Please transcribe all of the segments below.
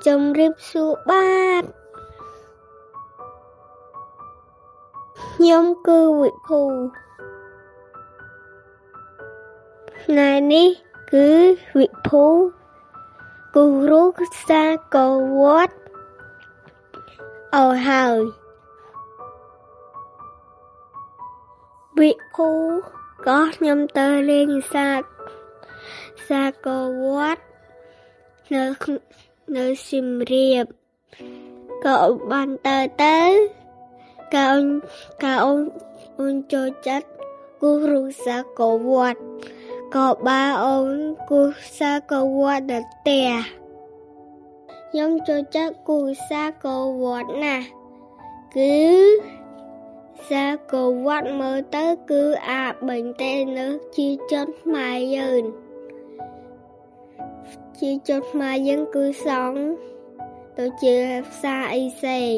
ជំរាបសួរបាទខ្ញុំគឺវិភូថ្ងៃនេះគឺវិភូគូគ្រូសាកលវត្តអស់ហើយវិភូក៏ខ្ញុំទៅលេងសាកលវត្តនៅសៀមរាបក៏បានទៅក៏អូនចូលចិត្តគូគ្រូសាកលវត្តក៏បាអូនគូសាកលវត្តដល់ផ្ទះខ្ញុំចូលចិត្តគូសាកលវត្តណាស់គឺសាកលវត្តមើលទៅគឺអាបែងតែនៅជាជនខ្មែរយើងគឺសង់ទៅជាផ្សារអីផ្សេង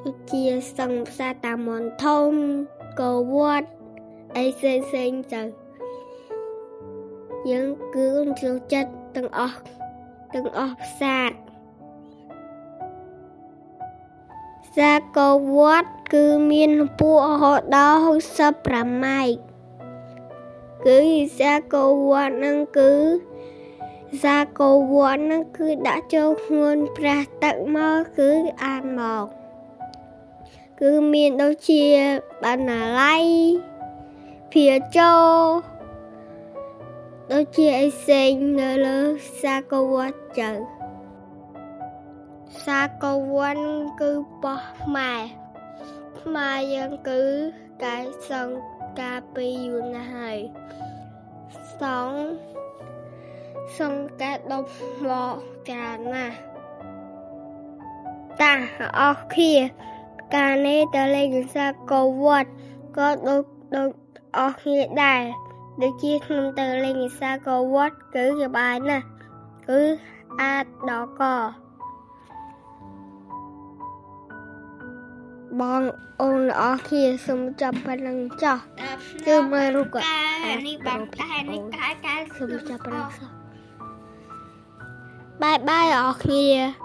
ដូចជាសង់ផ្សារតាមមនធំកវត្តអីផ្សេងទៅយើងគឺចូលចិត្តទាំងអស់ផ្សារសាកលវត្តគឺមានកម្ពស់រហូតដល់65ម៉ែត្រគឺសាកលវត្តហ្នឹងគឺដាក់ចូលធ្ងន់ព្រះទឹកមកគឺអានមកគឺមានដូចជាបណ្ណាល័យភាជរដូចជាអីផ្សេងនៅលើសាកលវត្តទៅសាកលវត្តគឺប៉ោះខ្មែរយើងគឺកាយសង់កាលពីយូរណាស់ហើយសង់កាលដប់មកកាលណាស់តាអស់គ្នាកាលនេះទៅលេងសាកលវត្តក៏ដូចអស់គ្នាដែរដូចជាខ្ញុំទៅលេងសាកលវត្តគឺសប្បាយណាស់គឺអាចដល់កបងអូនអស់គ្នាសូមចាប់ប៉ុណ្្នឹងចុះគឺមើលរូបនេះបាត់តែនេះកាយសូមចាប់ប៉ុណ្្នឹងចុះបាយអស់គ្នា